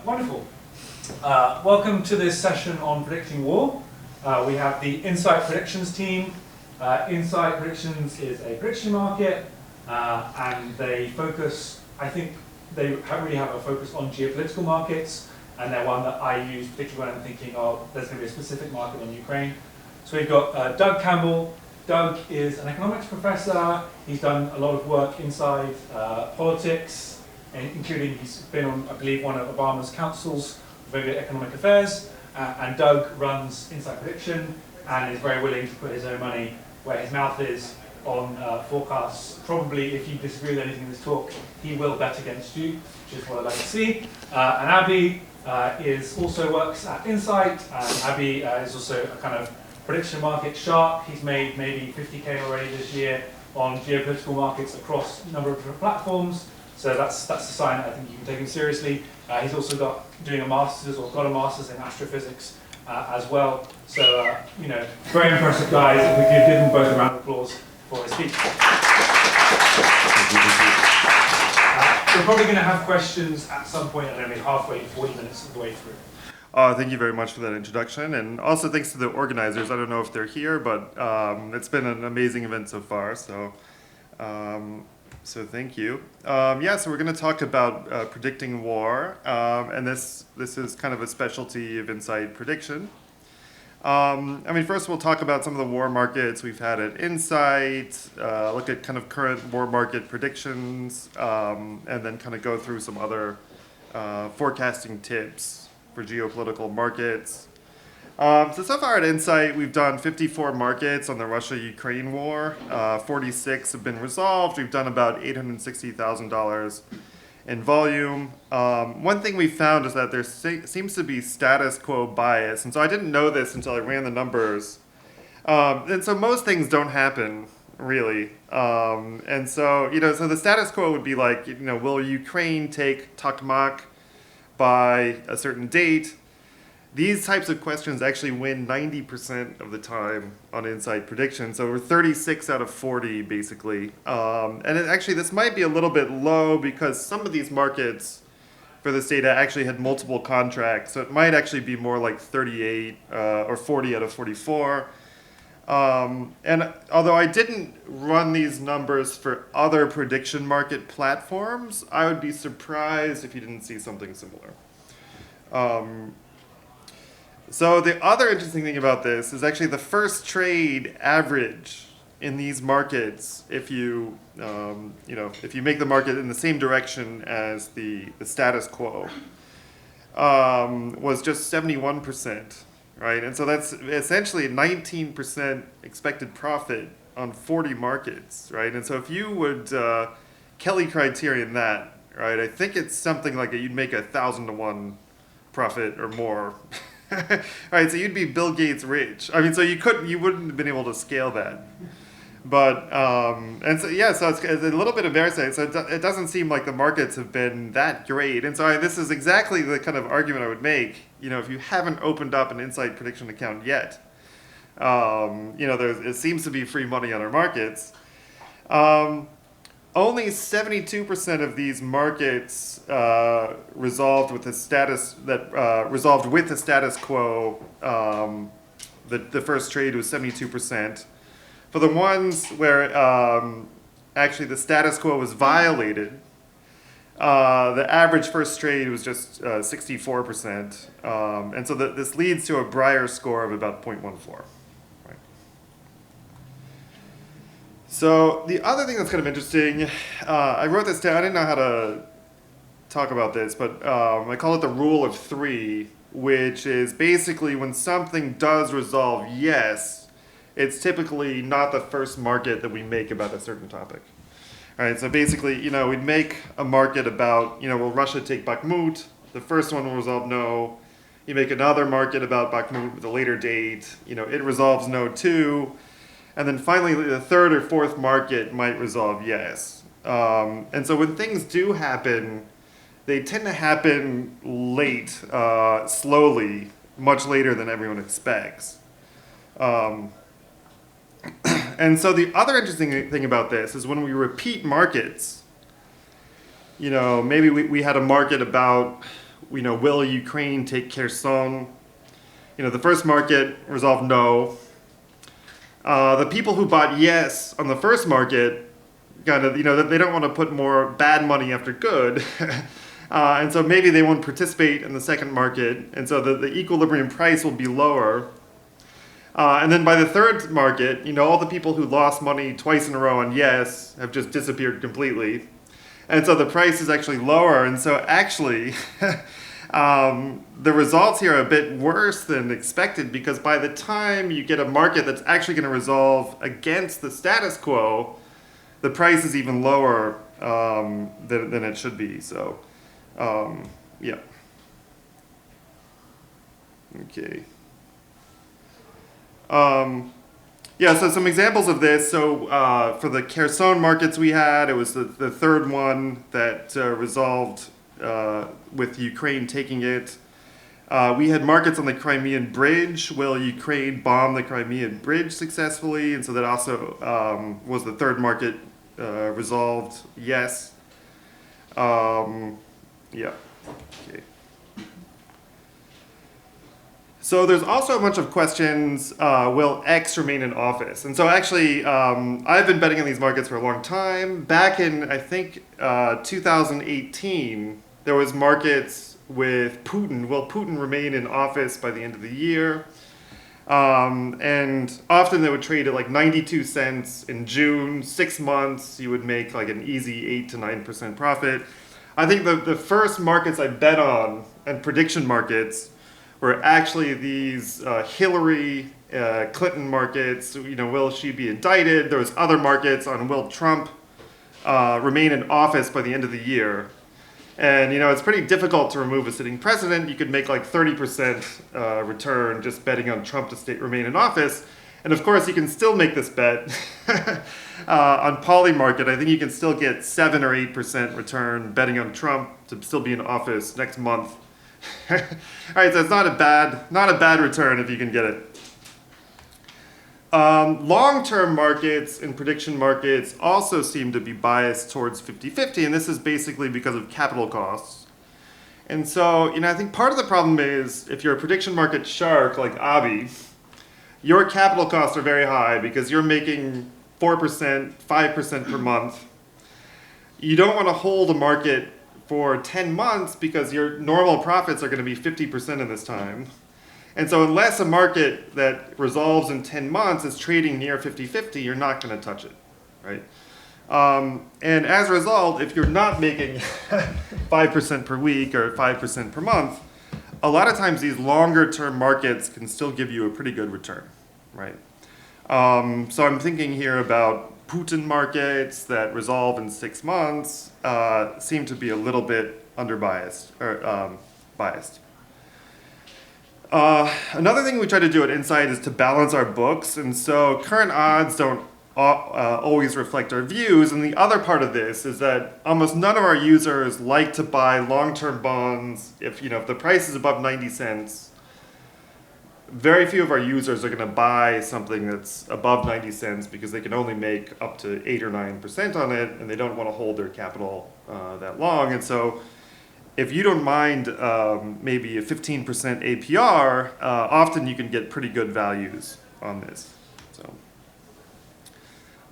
Wonderful. Welcome to this session on predicting war. We have the Insight Predictions team. Insight Predictions is a prediction market, and they focus, I think they really have a focus on geopolitical markets, and they're one that I use particularly when I'm thinking, oh, there's going to be a specific market on Ukraine. So we've got Doug Campbell. Doug is an economics professor. He's done a lot of work inside politics, including he's been on, I believe, one of Obama's councils for economic affairs. And Doug runs Insight Prediction and is very willing to put his own money where his mouth is on forecasts. Probably, if you disagree with anything in this talk, he will bet against you, which is what I like to see. And Abby also works at Insight. And Abby is also a kind of prediction market shark. He's made maybe 50K already this year on geopolitical markets across a number of different platforms. So that's a sign that I think you can take him seriously. He's also got a master's in astrophysics as well. So, very impressive guys. If we could give them both a round of applause for their speech. We're probably going to have questions at some point, and maybe halfway, 40 minutes of the way through. Thank you very much for that introduction, and also thanks to the organizers. I don't know if they're here, but it's been an amazing event so far, so thank you. So we're going to talk about predicting war, and this is kind of a specialty of Insight Prediction. First we'll talk about some of the war markets we've had at Insight, look at kind of current war market predictions, and then kind of go through some other forecasting tips for geopolitical markets. So far at Insight, we've done 54 markets on the Russia-Ukraine war. 46 have been resolved. We've done about $860,000 in volume. One thing we found is that there seems to be status quo bias. And so I didn't know this until I ran the numbers. And so most things don't happen, really. So the status quo would be like, will Ukraine take Tokmak by a certain date? These types of questions actually win 90% of the time on Insight Prediction. So we're 36 out of 40, basically. This might be a little bit low because some of these markets for this data actually had multiple contracts. So it might actually be more like 38 or 40 out of 44. And although I didn't run these numbers for other prediction market platforms, I would be surprised if you didn't see something similar. So the other interesting thing about this is actually the first trade average in these markets, if you make the market in the same direction as the status quo, was just 71%. Right, and so that's essentially 19% expected profit on 40 markets, right? And so if you would Kelly criterion that, right, I think it's something like you'd make 1,000 to 1 profit or more. Right, so you'd be Bill Gates rich. So you wouldn't have been able to scale that. But so it's a little bit embarrassing. So it doesn't seem like the markets have been that great. And so this is exactly the kind of argument I would make. If you haven't opened up an Insight Prediction account yet, it seems to be free money on our markets. Only 72% of these markets resolved with the status quo. The first trade was 72%. For the ones where actually the status quo was violated, the average first trade was just 64%. And so this leads to a Breyer score of about 0.14. Right. So the other thing that's kind of interesting, I wrote this down. I didn't know how to talk about this, but I call it the rule of 3, which is basically when something does resolve yes, it's typically not the first market that we make about a certain topic. All right, so basically, we'd make a market about, will Russia take Bakhmut? The first one will resolve no. You make another market about Bakhmut with a later date. It resolves no too. And then finally, the third or fourth market might resolve yes. And so when things do happen, they tend to happen late, slowly, much later than everyone expects. And so the other interesting thing about this is when we repeat markets, maybe we had a market about will Ukraine take Kherson? The first market resolved no. The people who bought yes on the first market, kind of, they don't want to put more bad money after good. And so maybe they won't participate in the second market. And so the equilibrium price will be lower. And then by the third market, all the people who lost money twice in a row on yes have just disappeared completely. And so the price is actually lower. And so actually, the results here are a bit worse than expected, because by the time you get a market that's actually going to resolve against the status quo, the price is even lower than it should be. So, yeah. Okay. Yeah, so some examples of this. So for the Kherson markets we had, it was the third one that resolved with Ukraine taking it. We had markets on the Crimean Bridge. Will Ukraine bomb the Crimean Bridge successfully? And so that also was the third market resolved yes. Yeah. Okay. So there's also a bunch of questions, will X remain in office? And so actually, I've been betting on these markets for a long time. Back in, I think, 2018, there was markets with Putin. Will Putin remain in office by the end of the year? And often they would trade at like 92 cents in June. 6 months, you would make like an easy 8 to 9% profit. I think the first markets I bet on, and prediction markets, were actually these Hillary Clinton markets. Will she be indicted? There was other markets on will Trump remain in office by the end of the year. And it's pretty difficult to remove a sitting president. You could make like 30% return just betting on Trump to remain in office. And of course, you can still make this bet on poly market. I think you can still get 7 or 8% return betting on Trump to still be in office next month. All right, so it's not a bad return if you can get it. Long-term markets and prediction markets also seem to be biased towards 50-50, and this is basically because of capital costs. And so, I think part of the problem is if you're a prediction market shark like Abhi, your capital costs are very high because you're making 4%, 5% per month. You don't want to hold a market for 10 months because your normal profits are going to be 50% in this time. And so unless a market that resolves in 10 months is trading near 50-50, you're not going to touch it, right? And as a result, if you're not making 5% per week or 5% per month, a lot of times these longer term markets can still give you a pretty good return, right? So I'm thinking here about Putin markets that resolve in 6 months seem to be a little bit underbiased or biased. Another thing we try to do at Insight is to balance our books, and so current odds don't always reflect our views. And the other part of this is that almost none of our users like to buy long-term bonds if the price is above 90 cents. Very few of our users are going to buy something that's above 90 cents because they can only make up to 8 or 9% on it, and they don't want to hold their capital that long. And so if you don't mind maybe a 15% APR, often you can get pretty good values on this. So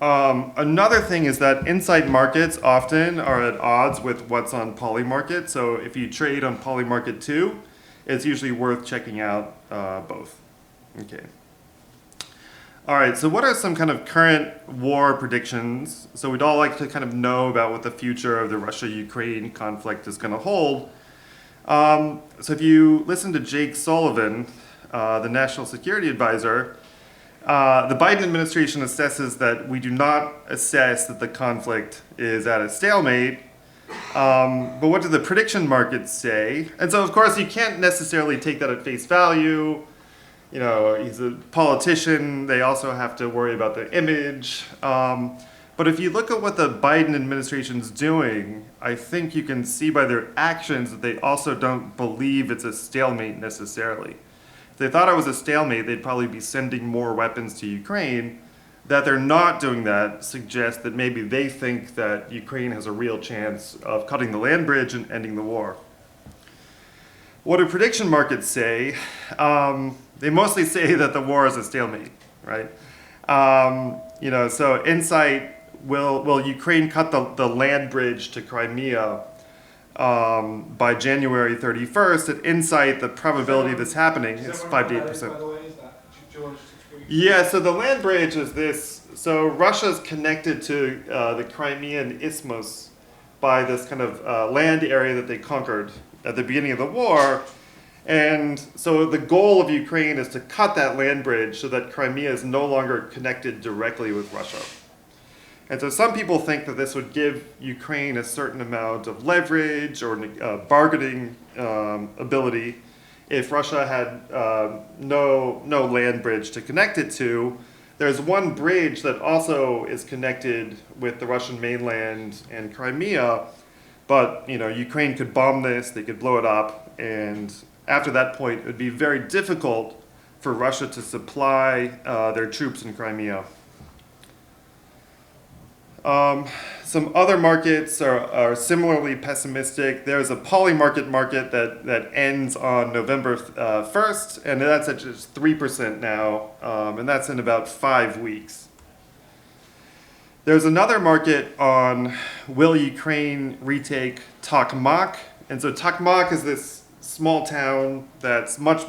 another thing is that Insight markets often are at odds with what's on Polymarket. So if you trade on Polymarket 2, it's usually worth checking out both. Okay. All right, so what are some kind of current war predictions? So we'd all like to kind of know about what the future of the Russia-Ukraine conflict is going to hold. So if you listen to Jake Sullivan, the National Security Advisor, the Biden administration assesses that we do not assess that the conflict is at a stalemate. But what do the prediction markets say? And so, of course, you can't necessarily take that at face value. He's a politician. They also have to worry about their image. But if you look at what the Biden administration's doing, I think you can see by their actions that they also don't believe it's a stalemate necessarily. If they thought it was a stalemate, they'd probably be sending more weapons to Ukraine. That they're not doing that suggests that maybe they think that Ukraine has a real chance of cutting the land bridge and ending the war. What do prediction markets say? They mostly say that the war is a stalemate, right? So Insight will Ukraine cut the land bridge to Crimea by January 31st? At Insight, the probability of this happening is 5 to 8%. Yeah, so the land bridge is this. So Russia's connected to the Crimean Isthmus by this kind of land area that they conquered at the beginning of the war. And so the goal of Ukraine is to cut that land bridge so that Crimea is no longer connected directly with Russia. And so some people think that this would give Ukraine a certain amount of leverage or bargaining ability if Russia had no land bridge to connect it to. There's one bridge that also is connected with the Russian mainland and Crimea, but Ukraine could bomb this, they could blow it up, and after that point it would be very difficult for Russia to supply their troops in Crimea. Some other markets are similarly pessimistic. There's a polymarket market that ends on November 1st, and that's at just 3% now, and that's in about 5 weeks. There's another market on will Ukraine retake Tokmak, and so Tokmak is this small town that's much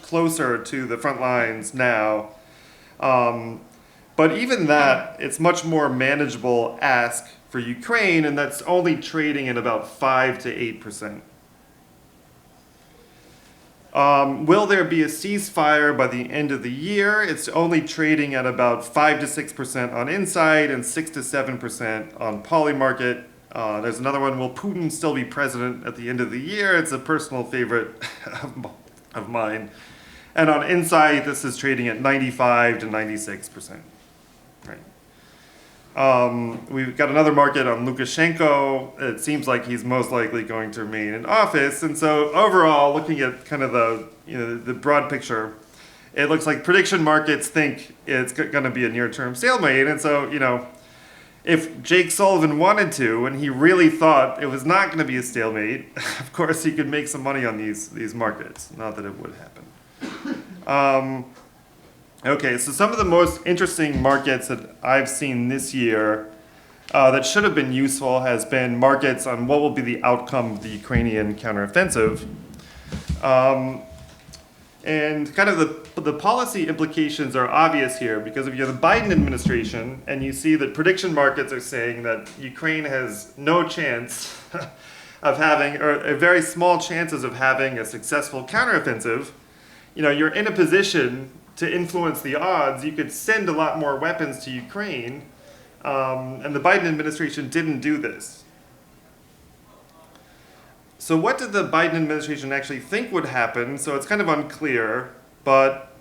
closer to the front lines now. But even that, it's much more manageable ask for Ukraine, and that's only trading at about 5 to 8%. Will there be a ceasefire by the end of the year? It's only trading at about 5 to 6% on Insight and 6 to 7% on Polymarket. There's another one, will Putin still be president at the end of the year? It's a personal favorite of mine. And on Insight, this is trading at 95 to 96%. Right. We've got another market on Lukashenko. It seems like he's most likely going to remain in office. And so overall, looking at kind of the broad picture, it looks like prediction markets think it's going to be a near-term stalemate. And so, if Jake Sullivan wanted to, and he really thought it was not going to be a stalemate, of course he could make some money on these markets. Not that it would happen. Okay, so some of the most interesting markets that I've seen this year that should have been useful has been markets on what will be the outcome of the Ukrainian counteroffensive. And kind of the policy implications are obvious here, because if you're the Biden administration and you see that prediction markets are saying that Ukraine has no chance of having, or very small chances of having a successful counteroffensive, you're in a position to influence the odds. You could send a lot more weapons to Ukraine, and the Biden administration didn't do this. So what did the Biden administration actually think would happen? So it's kind of unclear, but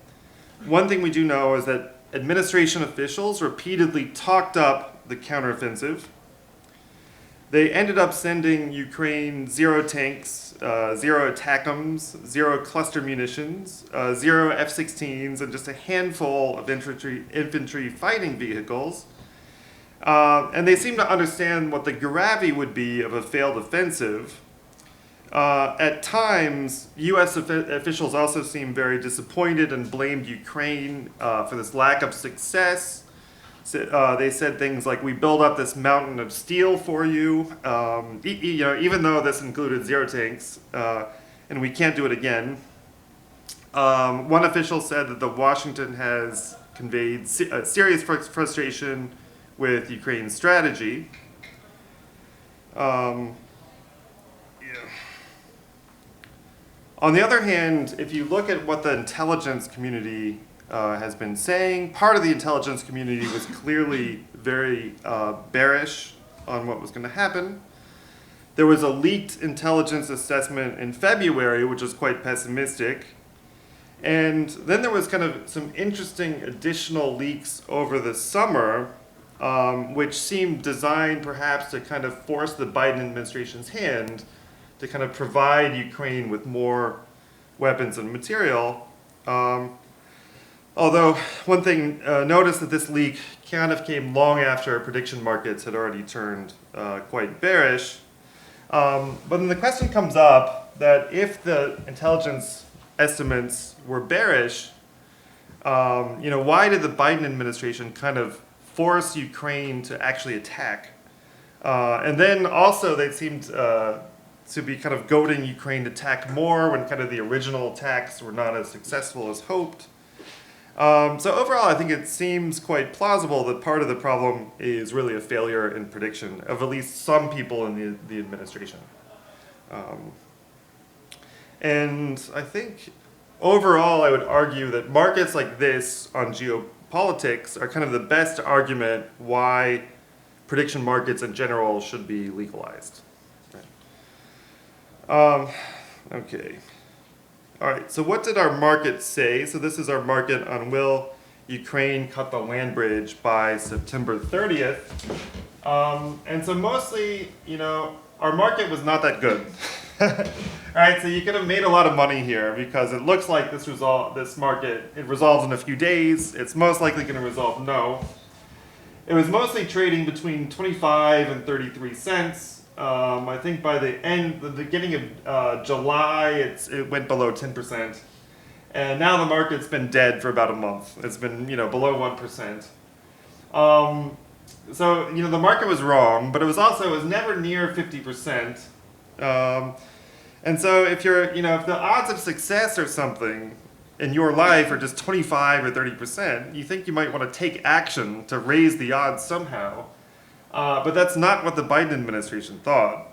one thing we do know is that administration officials repeatedly talked up the counteroffensive. They ended up sending Ukraine 0 tanks, 0 ATACMS, 0 cluster munitions, 0 F-16s, and just a handful of infantry fighting vehicles. And they seem to understand what the gravity would be of a failed offensive. At times, U.S. officials also seemed very disappointed and blamed Ukraine for this lack of success. They said things like, "We build up this mountain of steel for you, even though this included 0 tanks, and we can't do it again." One official said that Washington has conveyed serious frustration with Ukraine's strategy. On the other hand, if you look at what the intelligence community has been saying, part of the intelligence community was clearly very bearish on what was going to happen. There was a leaked intelligence assessment in February, which was quite pessimistic. And then there was kind of some interesting additional leaks over the summer, which seemed designed perhaps to kind of force the Biden administration's hand to kind of provide Ukraine with more weapons and material. Although one thing, notice that this leak kind of came long after prediction markets had already turned quite bearish. But then the question comes up that if the intelligence estimates were bearish, why did the Biden administration kind of force Ukraine to actually attack? And then also they seemed to be kind of goading Ukraine to attack more when kind of the original attacks were not as successful as hoped. So overall, I think it seems quite plausible that part of the problem is really a failure in prediction of at least some people in the administration. And I think overall, I would argue that markets like this on geopolitics are kind of the best argument why prediction markets in general should be legalized. Okay. All right, so what did our market say? So this is our market on will Ukraine cut the land bridge by September 30th. And so mostly, our market was not that good. All right, so you could have made a lot of money here because it looks like this market, it resolves in a few days. It's most likely going to resolve no. It was mostly trading between 25 and 33 cents. I think by the beginning of July, it went below 10%. And now the market's been dead for about a month. It's been, below 1%. So, the market was wrong, but it was never near 50%. And so if if the odds of success or something in your life are just 25 or 30%, you think you might want to take action to raise the odds somehow. But that's not what the Biden administration thought.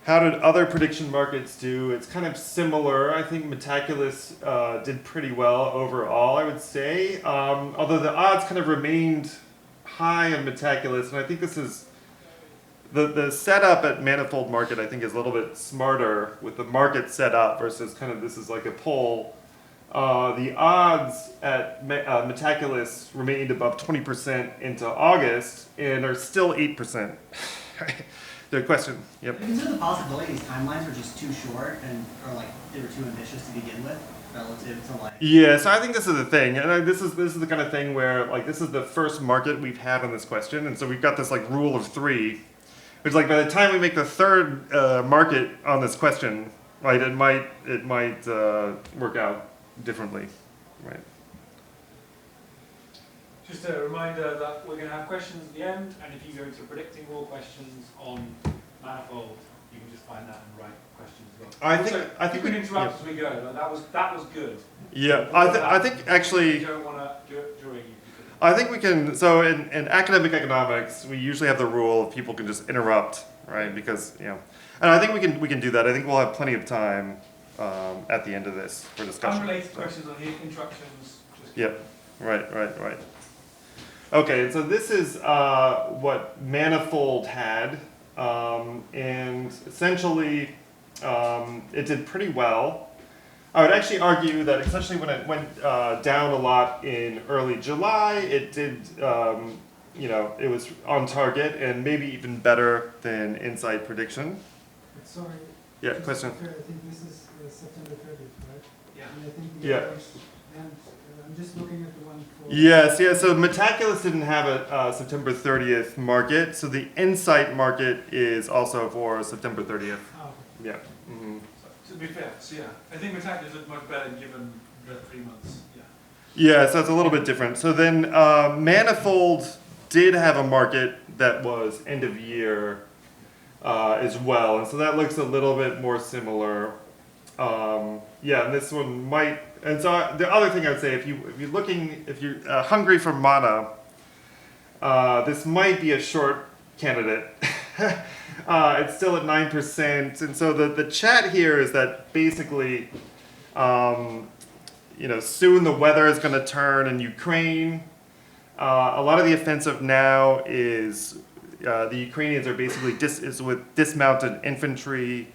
How did other prediction markets do? It's kind of similar. I think Metaculus did pretty well overall, I would say. Although the odds kind of remained high on Metaculus, and I think this is the setup at Manifold Market, I think, is a little bit smarter with the market setup versus kind of this is like a poll. The odds at Metaculus remained above 20% into August and are still 8%. The question, yep. Is there the possibility these timelines were just too short or they were too ambitious to begin with relative to Yeah, so I think this is the thing, and this is the kind of thing where this is the first market we've had on this question, and so we've got this rule of three, which by the time we make the third market on this question, right, it might work out differently, right? Just a reminder that we're going to have questions at the end, and if you go to predicting war questions on Manifold, you can just find that and write questions as well. I think we can interrupt as we go. That was good. Yeah, I think actually. You don't want to do it during. I think we can. So in academic economics, we usually have the rule of people can just interrupt, right? Because and I think we can do that. I think we'll have plenty of time at the end of this for discussion. Unrelated questions on here, interruptions. Yep. Right. Okay, and so this is what Manifold had, and essentially it did pretty well. I would actually argue that especially when it went down a lot in early July, it did, it was on target and maybe even better than Inside Prediction. Sorry. Yeah, question. I think this is September 30th, right? Yeah. And I think and I'm just looking at the one for... Yes, so Metaculus didn't have a September 30th market, so the Insight market is also for September 30th. Oh. Yeah. Mm-hmm. To be fair, so yeah, I think Metaculus looked much better given the 3 months. Yeah. Yeah, so it's a little bit different. So then Manifold did have a market that was end of year as well, and so that looks a little bit more similar. And this one might. And so the other thing I would say, if you're hungry for mana, this might be a short candidate. It's still at 9%, and so the chat here is that basically, soon the weather is going to turn in Ukraine. A lot of the offensive now is the Ukrainians are basically with dismounted infantry.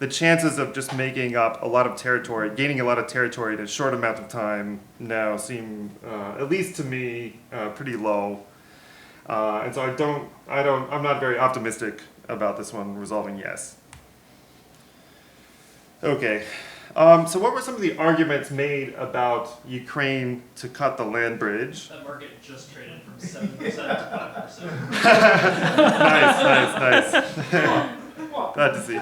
The chances of just making up a lot of territory, gaining a lot of territory in a short amount of time now seem, at least to me, pretty low. And so I'm not very optimistic about this one resolving yes. Okay, So what were some of the arguments made about Ukraine to cut the land bridge? That market just traded from 7% to 5%. Nice. Glad to see.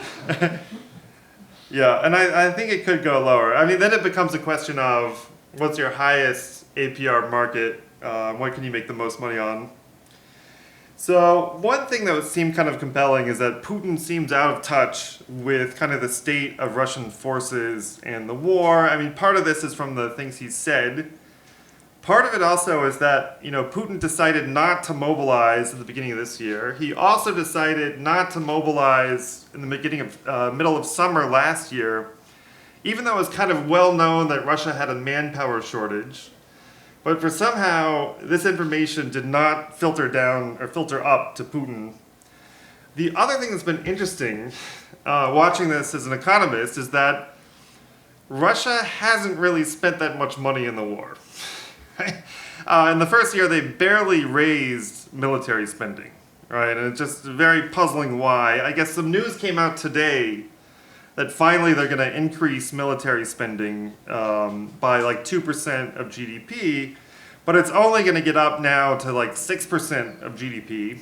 Yeah, and I think it could go lower. I mean, then it becomes a question of what's your highest APR market? What can you make the most money on? So one thing that would seem kind of compelling is that Putin seems out of touch with kind of the state of Russian forces and the war. I mean, part of this is from the things he said. Part of it also is that, Putin decided not to mobilize at the beginning of this year. He also decided not to mobilize in the beginning of, middle of summer last year, even though it was kind of well known that Russia had a manpower shortage. But for somehow, this information did not filter down or filter up to Putin. The other thing that's been interesting, watching this as an economist, is that Russia hasn't really spent that much money in the war. In the first year, they barely raised military spending, right? And it's just very puzzling why. I guess some news came out today that finally they're going to increase military spending by like 2% of GDP, but it's only going to get up now to like 6% of GDP.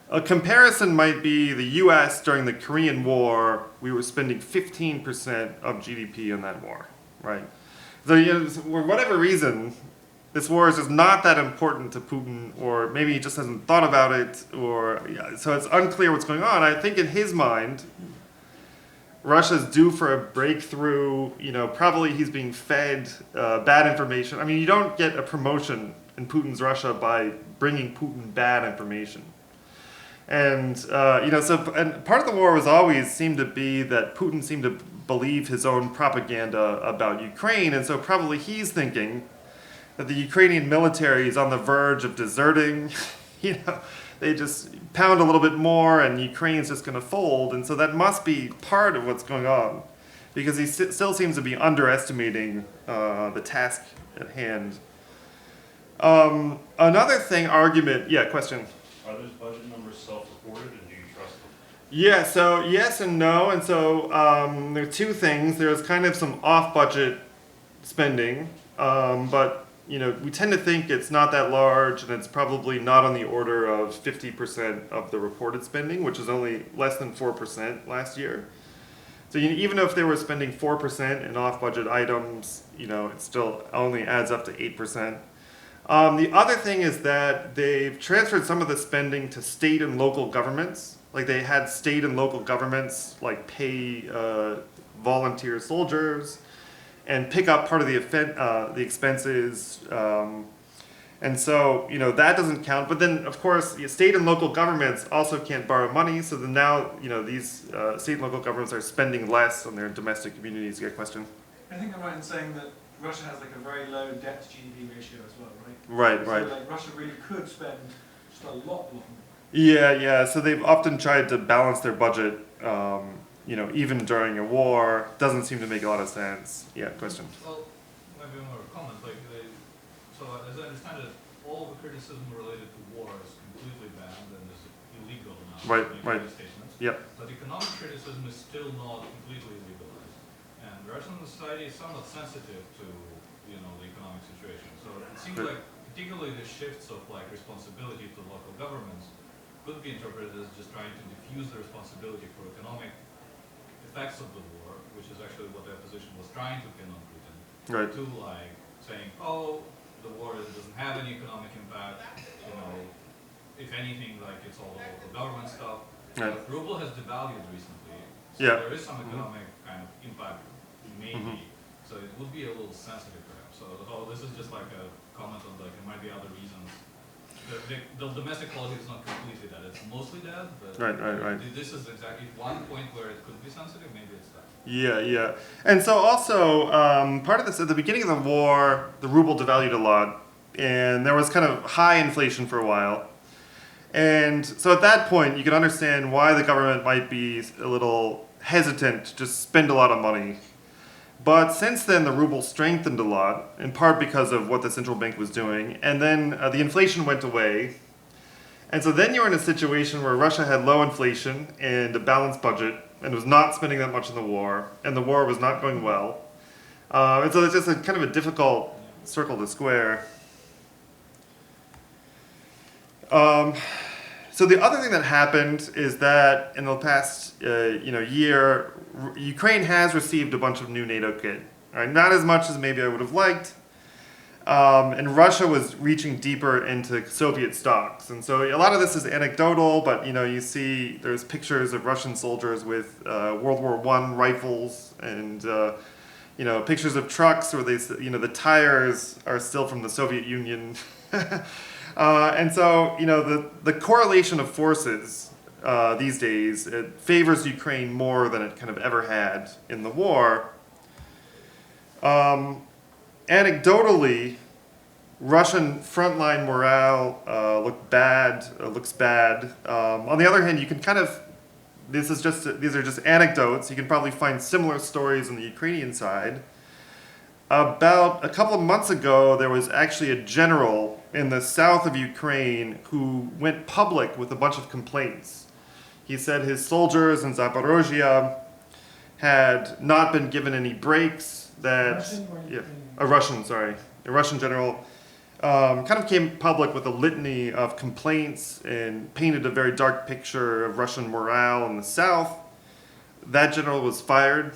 A comparison might be the US during the Korean War, we were spending 15% of GDP in that war, right? So for whatever reason, this war is just not that important to Putin, or maybe he just hasn't thought about it, so it's unclear what's going on. I think in his mind, Russia's due for a breakthrough. Probably he's being fed bad information. I mean, you don't get a promotion in Putin's Russia by bringing Putin bad information. And and part of the war was always seemed to be that Putin seemed to believe his own propaganda about Ukraine, and so probably he's thinking that the Ukrainian military is on the verge of deserting. They just pound a little bit more and Ukraine's just going to fold. And so that must be part of what's going on, because he still seems to be underestimating the task at hand. Another argument, question. Are those budget numbers self-reported, and do you trust them? Yeah, so yes and no. And so there are two things. There's kind of some off-budget spending, but we tend to think it's not that large, and it's probably not on the order of 50% of the reported spending, which is only less than 4% last year. So even if they were spending 4% in off-budget items, it still only adds up to 8%. The other thing is that they've transferred some of the spending to state and local governments. Like they had state and local governments pay volunteer soldiers and pick up part of the expenses, and so that doesn't count. But then, of course, state and local governments also can't borrow money. So then now, these state and local governments are spending less on their domestic communities. You get a question? I think I'm right in saying that Russia has a very low debt to GDP ratio as well, right? Right. So Russia really could spend just a lot more. Yeah. So they've often tried to balance their budget. Even during a war, doesn't seem to make a lot of sense. Yeah, question. Well, maybe more comment. So as I understand it, all the criticism related to war is completely banned and is illegal now. Right. Statements. Yep. But economic criticism is still not completely legalized, and Russian society is somewhat sensitive to the economic situation. So it seems Good. like particularly the shifts of responsibility to local governments could be interpreted as just trying to diffuse the responsibility for economic effects of the war, which is actually what the opposition was trying to pin on Putin, Right. to saying, oh, the war doesn't have any economic impact, if anything, it's all the local government stuff. Right. Ruble has devalued recently, so Yeah. there is some economic kind of impact, maybe, so it would be a little sensitive perhaps. So this is just a comment on it might be other reasons. The domestic politics is not completely dead. It's mostly dead, but Right. This is exactly one point where it could be sensitive. Maybe it's that. Yeah. And so also, part of this, at the beginning of the war, the ruble devalued a lot, and there was kind of high inflation for a while. And so at that point, you can understand why the government might be a little hesitant to just spend a lot of money. But since then, the ruble strengthened a lot, in part because of what the central bank was doing, and then the inflation went away. And so then you were in a situation where Russia had low inflation and a balanced budget, and was not spending that much in the war, and the war was not going well. And so it's just a kind of a difficult circle to square. So the other thing that happened is that in the past year, Ukraine has received a bunch of new NATO kit. Right? Not as much as maybe I would have liked. And Russia was reaching deeper into Soviet stocks. And so a lot of this is anecdotal, but you see there's pictures of Russian soldiers with World War I rifles and pictures of trucks where the tires are still from the Soviet Union. And so, the correlation of forces these days, it favors Ukraine more than it kind of ever had in the war. Anecdotally, Russian frontline morale looks bad. On the other hand, you can these are just anecdotes. You can probably find similar stories on the Ukrainian side. About a couple of months ago, there was actually a general in the south of Ukraine who went public with a bunch of complaints. He said his soldiers in Zaporozhye had not been given any breaks, a Russian general, kind of came public with a litany of complaints and painted a very dark picture of Russian morale in the south. That general was fired.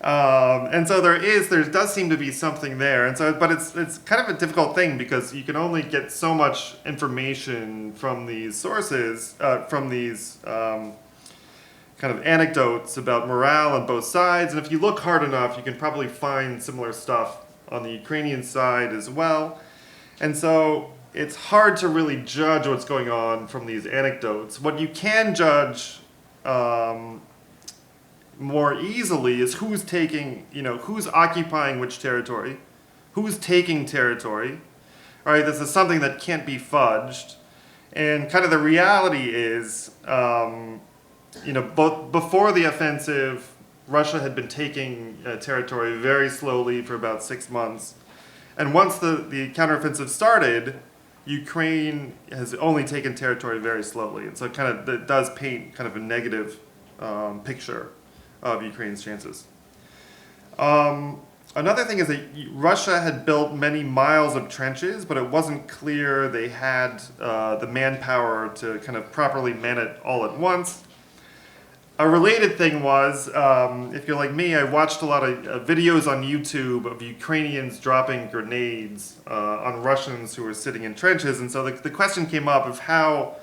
And so there does seem to be something there, and so, but it's kind of a difficult thing because you can only get so much information from these sources, from these kind of anecdotes about morale on both sides, and if you look hard enough, you can probably find similar stuff on the Ukrainian side as well, and so it's hard to really judge what's going on from these anecdotes. What you can judge more easily is who's occupying which territory, who's taking territory. All right, this is something that can't be fudged. And kind of the reality is, both before the offensive, Russia had been taking territory very slowly for about 6 months. And once the counteroffensive started, Ukraine has only taken territory very slowly. And so it does paint kind of a negative picture of Ukraine's chances. Another thing is that Russia had built many miles of trenches, but it wasn't clear they had the manpower to kind of properly man it all at once. A related thing was, if you're like me, I watched a lot of videos on YouTube of Ukrainians dropping grenades on Russians who were sitting in trenches, and so the question came up of how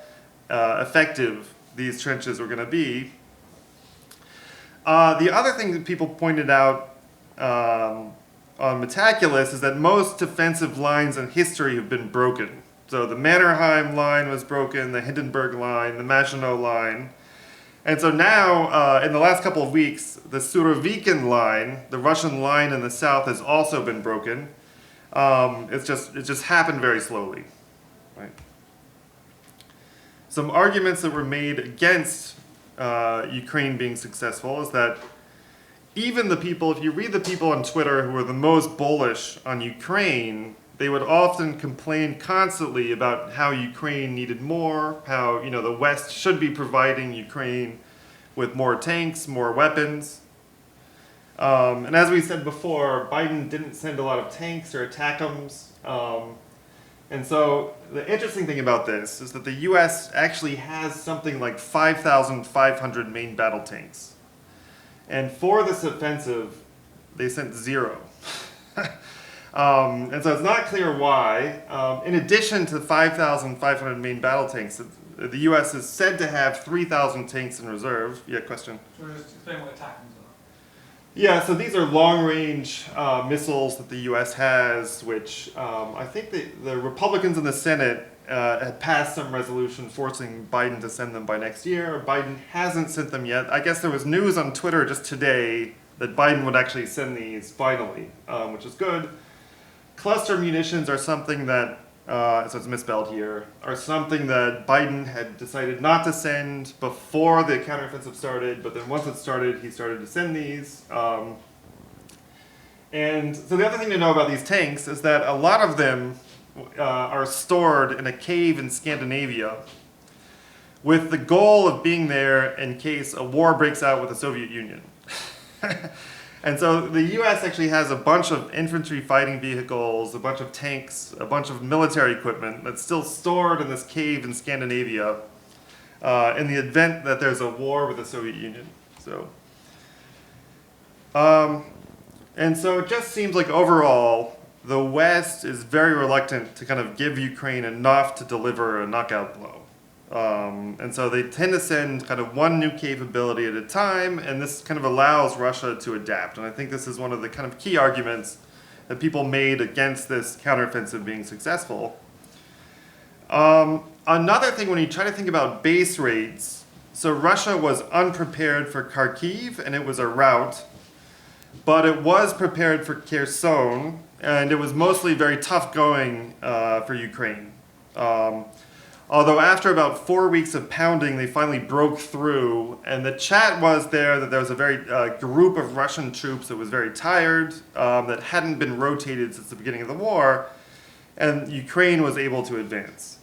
effective these trenches were going to be. The other thing that people pointed out on Metaculus is that most defensive lines in history have been broken. So the Mannerheim line was broken, the Hindenburg line, the Maginot line. And so now, in the last couple of weeks, the Surovikin line, the Russian line in the south, has also been broken. It just happened very slowly. Right? Some arguments that were made against Ukraine being successful is that even the people, if you read the people on Twitter who are the most bullish on Ukraine, they would often complain constantly about how Ukraine needed more, how the West should be providing Ukraine with more tanks, more weapons. And as we said before, Biden didn't send a lot of tanks or ATACMS. And so the interesting thing about this is that the US actually has something like 5,500 main battle tanks. And for this offensive, they sent 0. And so it's not clear why. In addition to 5,500 main battle tanks, the US is said to have 3,000 tanks in reserve. Yeah, question? So just explain what ATACMS are. Yeah, so these are long-range missiles that the U.S. has, which I think the Republicans in the Senate had passed some resolution forcing Biden to send them by next year. Biden hasn't sent them yet. I guess there was news on Twitter just today that Biden would actually send these finally, which is good. Cluster munitions are something that, so it's misspelled here, are something that Biden had decided not to send before the counteroffensive started, but then once it started, he started to send these. And so the other thing to know about these tanks is that a lot of them are stored in a cave in Scandinavia, with the goal of being there in case a war breaks out with the Soviet Union. And so the US actually has a bunch of infantry fighting vehicles, a bunch of tanks, a bunch of military equipment that's still stored in this cave in Scandinavia in the event that there's a war with the Soviet Union. And so it just seems like overall, the West is very reluctant to kind of give Ukraine enough to deliver a knockout blow. And so they tend to send kind of one new capability at a time, and this kind of allows Russia to adapt. And I think this is one of the kind of key arguments that people made against this counteroffensive being successful. Another thing, when you try to think about base rates, so Russia was unprepared for Kharkiv, and it was a rout, but it was prepared for Kherson, and it was mostly very tough going for Ukraine. Although after about 4 weeks of pounding, they finally broke through, and the chat was there was a very group of Russian troops that was very tired, that hadn't been rotated since the beginning of the war, and Ukraine was able to advance.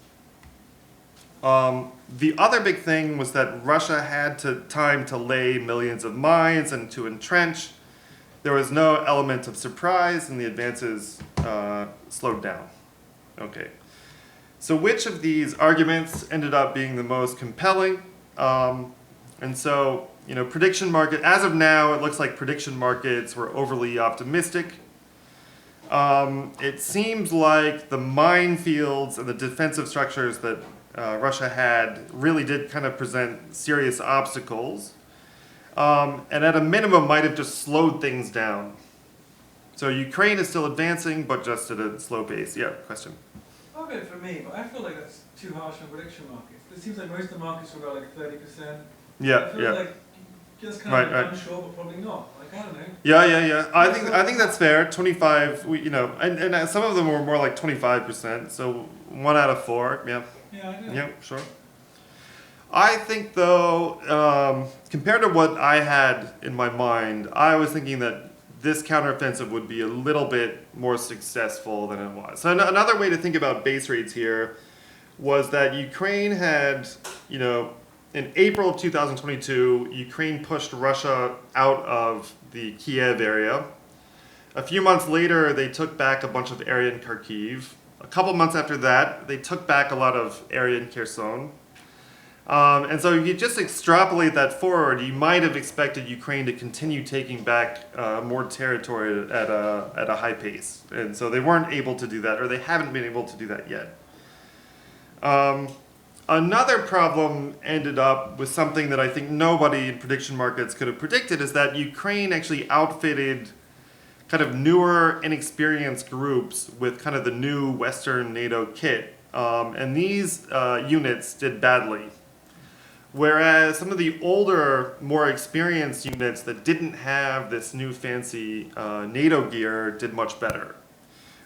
The other big thing was that Russia had time to lay millions of mines and to entrench. There was no element of surprise, and the advances slowed down. Okay. So which of these arguments ended up being the most compelling? And so, prediction market, as of now, it looks like prediction markets were overly optimistic. It seems like the minefields and the defensive structures that Russia had really did kind of present serious obstacles. And at a minimum might have just slowed things down. So Ukraine is still advancing, but just at a slow pace. Yeah, question? I'll go for me, but I feel like that's too harsh on prediction markets. It seems like most of the markets were about like 30%. Yeah, I feel yeah. like just kind of unsure, but probably not. Like, I don't know. Yeah. I think that's fair. 25. And some of them were more like 25%. So 1 out of 4. Yeah. Yeah, I know. Yeah, sure. I think though, compared to what I had in my mind, I was thinking that this counteroffensive would be a little bit more successful than it was. So another way to think about base rates here was that Ukraine had, in April of 2022, Ukraine pushed Russia out of the Kiev area. A few months later, they took back a bunch of area in Kharkiv. A couple months after that, they took back a lot of area in Kherson. And so if you just extrapolate that forward, you might have expected Ukraine to continue taking back more territory at a high pace. And so they weren't able to do that, or they haven't been able to do that yet. Another problem ended up with something that I think nobody in prediction markets could have predicted, is that Ukraine actually outfitted kind of newer, inexperienced groups with kind of the new Western NATO kit. And these units did badly. Whereas some of the older, more experienced units that didn't have this new fancy NATO gear did much better.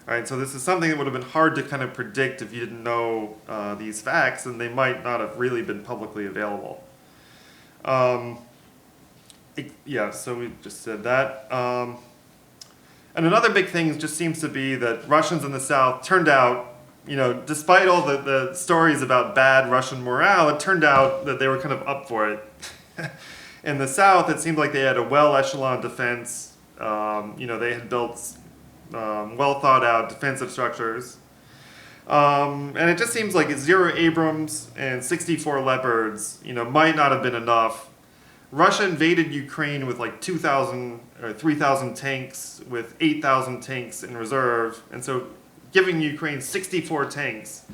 All right, so this is something that would have been hard to kind of predict if you didn't know these facts, and they might not have really been publicly available. Yeah, so we just said that. And another big thing just seems to be that Russians in the South turned out, despite all the stories about bad Russian morale, it turned out that they were kind of up for it. In the South, it seemed like they had a well-echeloned defense. They had built well-thought-out defensive structures. And it just seems like 0 Abrams and 64 Leopards, might not have been enough. Russia invaded Ukraine with like 2,000 or 3,000 tanks, with 8,000 tanks in reserve. And so giving Ukraine 64 tanks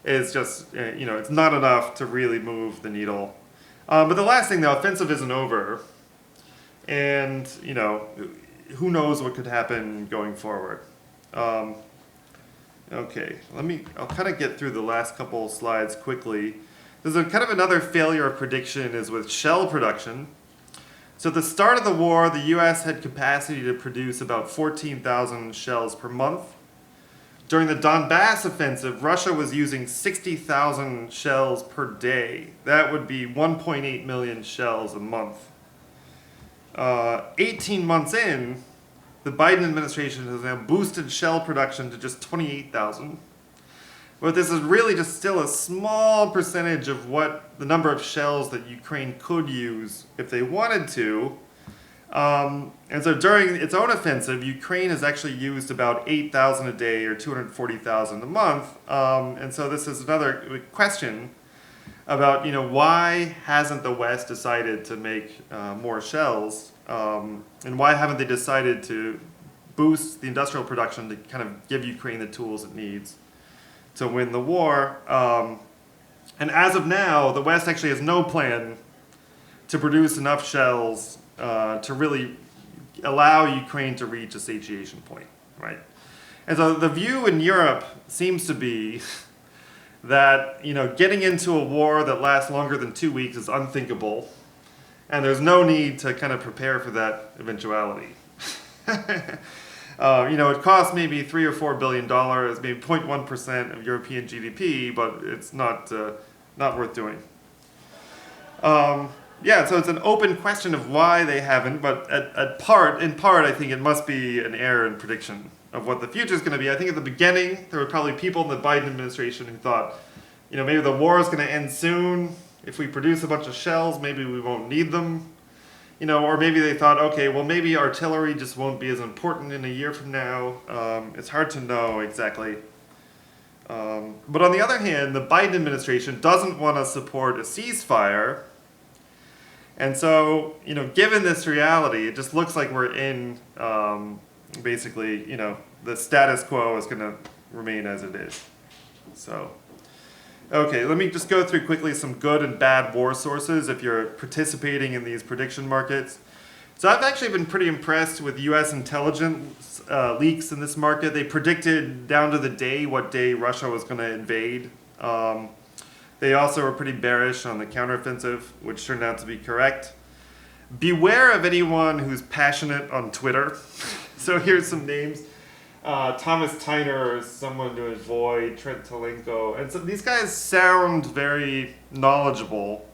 is just, it's not enough to really move the needle. But the last thing, the offensive isn't over. And, who knows what could happen going forward. Okay, I'll kind of get through the last couple slides quickly. There's a kind of another failure of prediction is with shell production. So at the start of the war, the US had capacity to produce about 14,000 shells per month. During the Donbass offensive, Russia was using 60,000 shells per day. That would be 1.8 million shells a month. 18 months in, the Biden administration has now boosted shell production to just 28,000. But this is really just still a small percentage of what the number of shells that Ukraine could use if they wanted to. And so during its own offensive, Ukraine has actually used about 8,000 a day or 240,000 a month. And so this is another question about, why hasn't the West decided to make more shells? And why haven't they decided to boost the industrial production to kind of give Ukraine the tools it needs to win the war? And as of now, the West actually has no plan to produce enough shells to really allow Ukraine to reach a satiation point, right? And so the view in Europe seems to be that, getting into a war that lasts longer than 2 weeks is unthinkable, and there's no need to kind of prepare for that eventuality. It costs maybe $3 or $4 billion, maybe 0.1% of European GDP, but it's not worth doing. So it's an open question of why they haven't, but in part, I think it must be an error in prediction of what the future is going to be. I think at the beginning, there were probably people in the Biden administration who thought, maybe the war is going to end soon. If we produce a bunch of shells, maybe we won't need them. Or maybe they thought, okay, well, maybe artillery just won't be as important in a year from now. It's hard to know exactly. But on the other hand, the Biden administration doesn't want to support a ceasefire. And so, given this reality, it just looks like we're in, basically, the status quo is going to remain as it is. So, okay, let me just go through quickly some good and bad war sources if you're participating in these prediction markets. So I've actually been pretty impressed with U.S. intelligence leaks in this market. They predicted down to the day what day Russia was going to invade. They also were pretty bearish on the counteroffensive, which turned out to be correct. Beware of anyone who's passionate on Twitter. So here's some names. Thomas Tyner is someone to avoid, Trent Talenko. And so these guys sound very knowledgeable,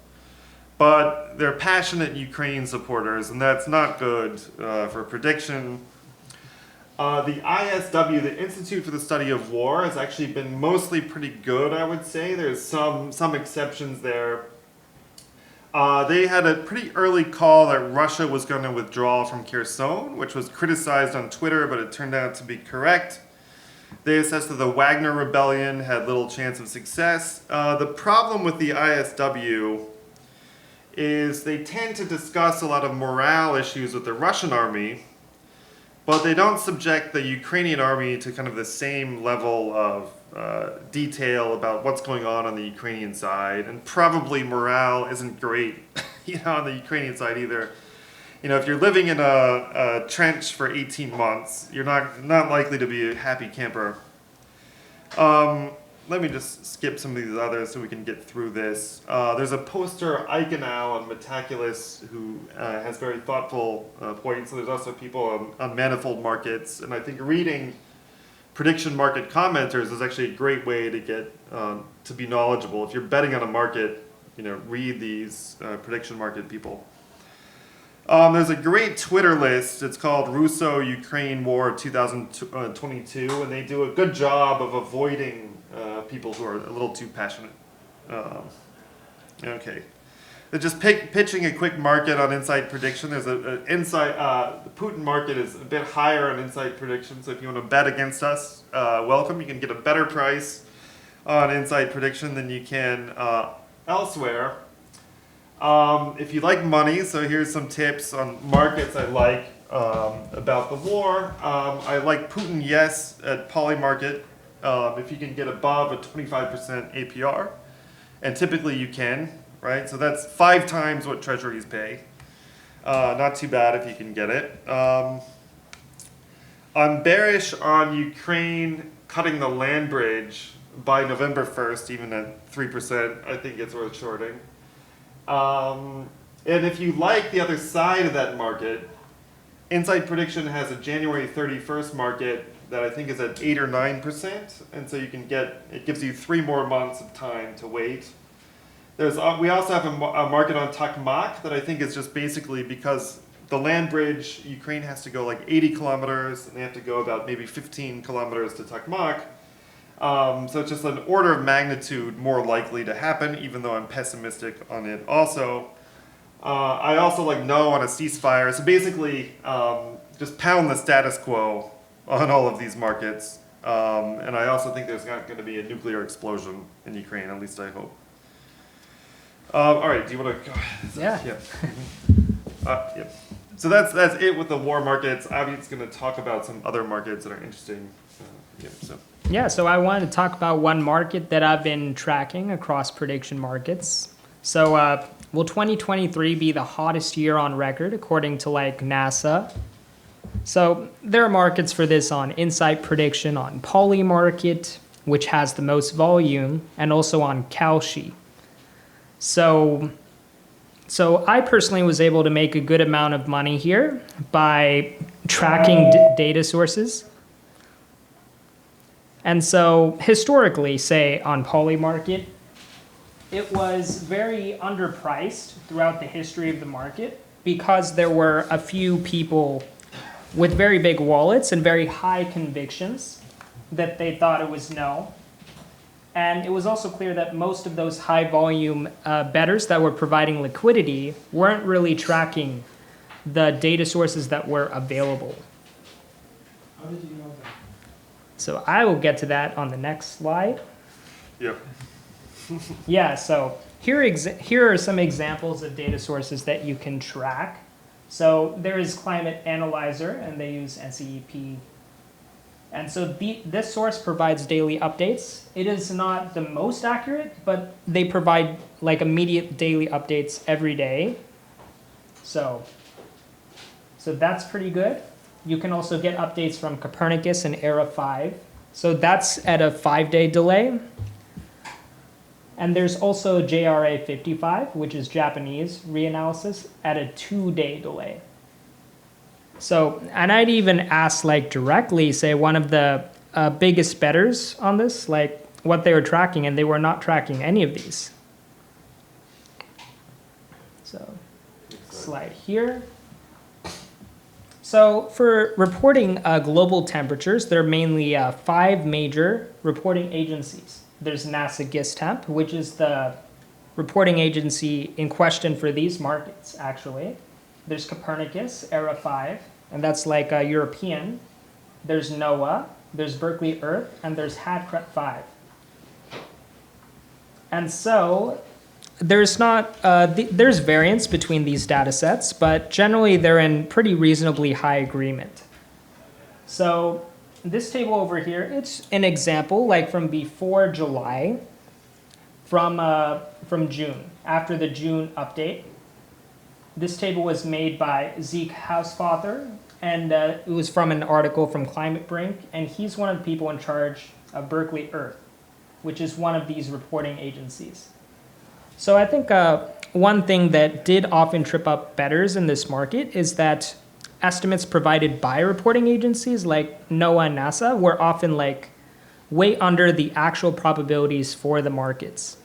but they're passionate Ukraine supporters, and that's not good for prediction. The ISW, the Institute for the Study of War, has actually been mostly pretty good, I would say. There's some exceptions there. They had a pretty early call that Russia was going to withdraw from Kherson, which was criticized on Twitter, but it turned out to be correct. They assessed that the Wagner rebellion had little chance of success. The problem with the ISW is they tend to discuss a lot of morale issues with the Russian army, but they don't subject the Ukrainian army to kind of the same level of detail about what's going on the Ukrainian side, and probably morale isn't great, on the Ukrainian side either. If you're living in a trench for 18 months, you're not likely to be a happy camper. Let me just skip some of these others so we can get through this. There's a poster, Eichenau on Metaculus, who has very thoughtful points. There's also people on manifold markets, and I think reading prediction market commenters is actually a great way to get to be knowledgeable. If you're betting on a market, read these prediction market people. There's a great Twitter list. It's called Russo-Ukraine War 2022, and they do a good job of avoiding people who are a little too passionate. Okay. They're just pitching a quick market on Insight Prediction. There's the Putin market is a bit higher on Insight Prediction, so if you want to bet against us, welcome. You can get a better price on Insight Prediction than you can elsewhere. If you like money, so here's some tips on markets I like about the war. I like Putin yes at Polymarket. If you can get above a 25% APR, and typically you can, right? So that's 5 times what treasuries pay. Not too bad if you can get it. I'm bearish on Ukraine cutting the land bridge by November 1st, even at 3%. I think it's worth shorting. And if you like the other side of that market, Insight Prediction has a January 31st market that I think is at 8 or 9%, and so you can it gives you 3 more months of time to wait. We also have a market on Tokmak that I think is just basically because the land bridge, Ukraine has to go like 80 kilometers, and they have to go about maybe 15 kilometers to Tokmak. So it's just an order of magnitude more likely to happen, even though I'm pessimistic on it also. I also no on a ceasefire. So basically, just pound the status quo on all of these markets. And I also think there's not going to be a nuclear explosion in Ukraine, at least I hope. All right, do you want to go? Yeah. Yeah. So that's it with the war markets. Avi's going to talk about some other markets that are interesting. So I wanted to talk about one market that I've been tracking across prediction markets. So will 2023 be the hottest year on record according to NASA? So there are markets for this on Insight Prediction, on Poly Market, which has the most volume, and also on Kalshi. So I personally was able to make a good amount of money here by tracking data sources. And so historically, say on Poly Market, it was very underpriced throughout the history of the market because there were a few people with very big wallets and very high convictions that they thought it was no. And it was also clear that most of those high volume bettors that were providing liquidity weren't really tracking the data sources that were available. How did you know that? So I will get to that on the next slide. Yeah. So here are some examples of data sources that you can track. So there is Climate Analyzer, and they use NCEP. And so this source provides daily updates. It is not the most accurate, but they provide immediate daily updates every day. So that's pretty good. You can also get updates from Copernicus and ERA 5. So that's at a 5-day delay. And there's also JRA 55, which is Japanese reanalysis, at a 2-day delay. So, and I'd even ask directly, say one of the biggest bettors on this, what they were tracking, and they were not tracking any of these. So, slide here. So for reporting global temperatures, there are mainly 5 major reporting agencies. There's NASA GISTEMP, which is the reporting agency in question for these markets, actually. There's Copernicus, ERA 5, and that's a European. There's NOAA, there's Berkeley Earth, and there's HADCRET 5. And so there's not there's variance between these data sets, but generally they're in pretty reasonably high agreement. So this table over here, it's an example from before July, from June, after the June update. This table was made by Zeke Hausfather, and it was from an article from Climate Brink, and he's one of the people in charge of Berkeley Earth, which is one of these reporting agencies. So I think one thing that did often trip up bettors in this market is that estimates provided by reporting agencies like NOAA and NASA were often way under the actual probabilities for the markets.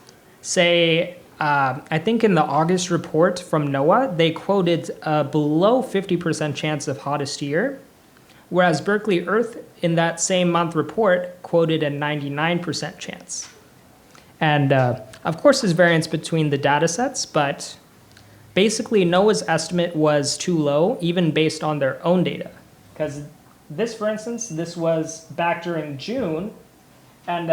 Say, I think in the August report from NOAA, they quoted below 50% chance of hottest year, whereas Berkeley Earth in that same month report quoted a 99% chance. And of course, there's variance between the data sets, but basically NOAA's estimate was too low, even based on their own data. Because this, for instance, this was back during June, and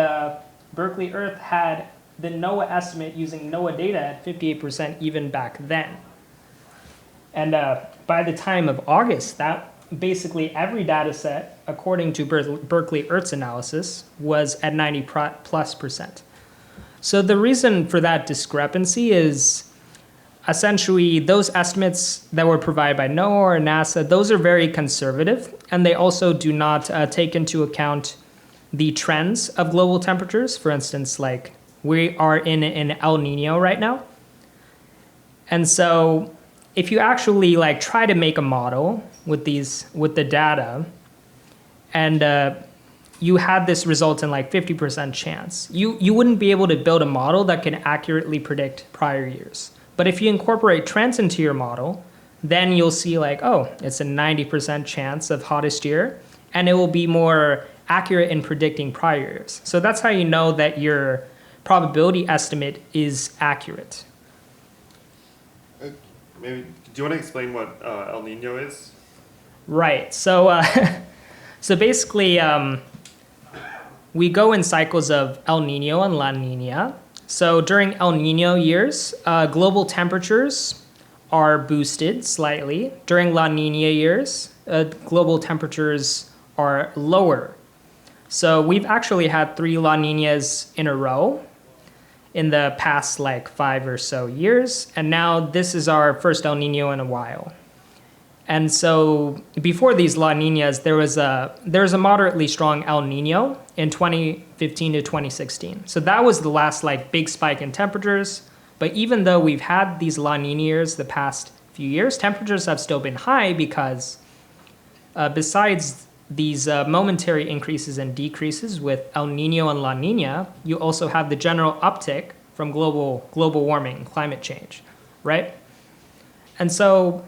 Berkeley Earth had the NOAA estimate using NOAA data at 58% even back then. And by the time of August, that basically every data set, according to Berkeley Earth's analysis, was at 90+%. So the reason for that discrepancy is essentially those estimates that were provided by NOAA or NASA, those are very conservative, and they also do not take into account the trends of global temperatures. For instance, we are in an El Nino right now. And so if you actually try to make a model with the data, and you had this result in 50% chance, you wouldn't be able to build a model that can accurately predict prior years. But if you incorporate trends into your model, then you'll see oh, it's a 90% chance of hottest year, and it will be more accurate in predicting prior years. So that's how you know that your probability estimate is accurate. Maybe, do you want to explain what El Nino is? Right. So, so basically, we go in cycles of El Nino and La Nina. So during El Nino years, global temperatures are boosted slightly. During La Nina years, global temperatures are lower. So we've actually had 3 La Ninas in a row in the past like 5 or so years. And now this is our first El Nino in a while. And so before these La Ninas, there was a moderately strong El Nino in 2015 to 2016. So that was the last like big spike in temperatures. But even though we've had these La Nina years the past few years, temperatures have still been high because besides these momentary increases and decreases with El Nino and La Nina, you also have the general uptick from global warming, climate change, right? And so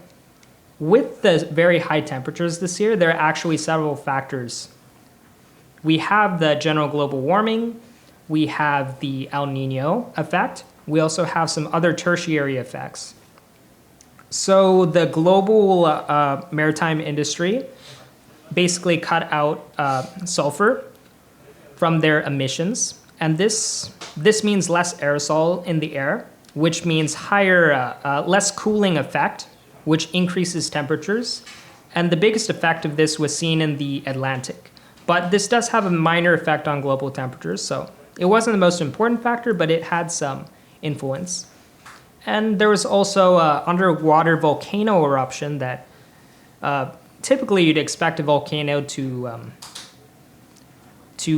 with the very high temperatures this year, there are actually several factors. We have the general global warming, we have the El Nino effect, we also have some other tertiary effects. So the global maritime industry basically cut out sulfur from their emissions. And this means less aerosol in the air, which means higher, less cooling effect, which increases temperatures. And the biggest effect of this was seen in the Atlantic. But this does have a minor effect on global temperatures. So it wasn't the most important factor, but it had some influence. And there was also underwater volcano eruption that typically you'd expect a volcano to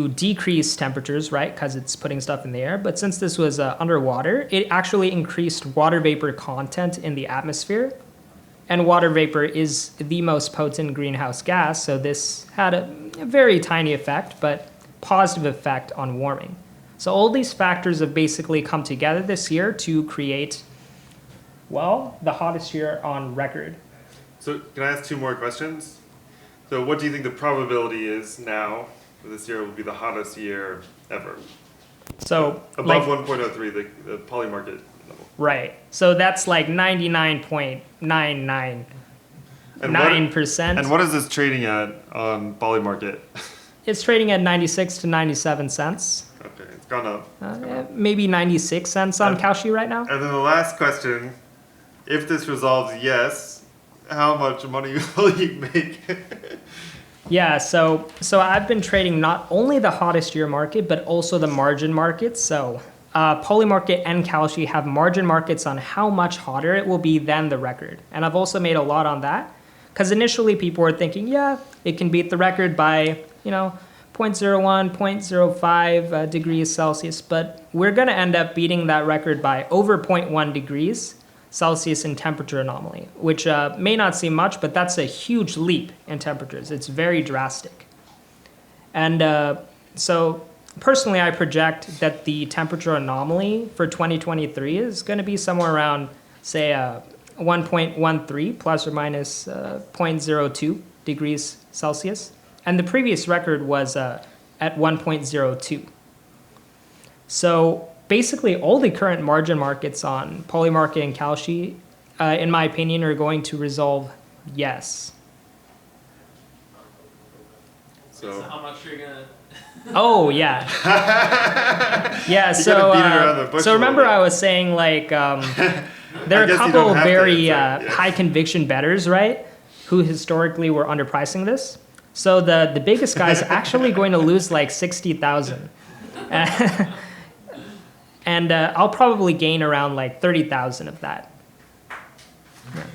decrease temperatures, right? Because it's putting stuff in the air. But since this was underwater, it actually increased water vapor content in the atmosphere. And water vapor is the most potent greenhouse gas. So this had a very tiny effect, but positive effect on warming. So all these factors have basically come together this year to create, well, the hottest year on record. So can I ask 2 more questions? So what do you think the probability is now that this year will be the hottest year ever? So above 1.03, the poly market level. Right. So that's like 99.999%. And what is this trading at on poly market? It's trading at 96 to 97 cents. Okay, it's gone up. Maybe 96 cents on Kalshi right now. And then the last question, if this resolves yes, how much money will you make? Yeah, so I've been trading not only the hottest year market, but also the margin markets. So poly market and Kalshi have margin markets on how much hotter it will be than the record. And I've also made a lot on that. Because initially people were thinking, yeah, it can beat the record by, 0.01, 0.05 degrees Celsius. But we're going to end up beating that record by over 0.1 degrees Celsius in temperature anomaly, which may not seem much, but that's a huge leap in temperatures. It's very drastic. And so personally, I project that the temperature anomaly for 2023 is going to be somewhere around, say, 1.13 plus or minus 0.02 degrees Celsius. And the previous record was at 1.02. So basically, all the current margin markets on poly market and Kalshi, in my opinion, are going to resolve yes. So how much are you gonna? Oh yeah, yeah. So remember, I was saying like there are a couple of very high conviction bettors, right, who historically were underpricing this. So the biggest guy is actually going to lose like 60,000. And I'll probably gain around like 30,000 of that. Yeah.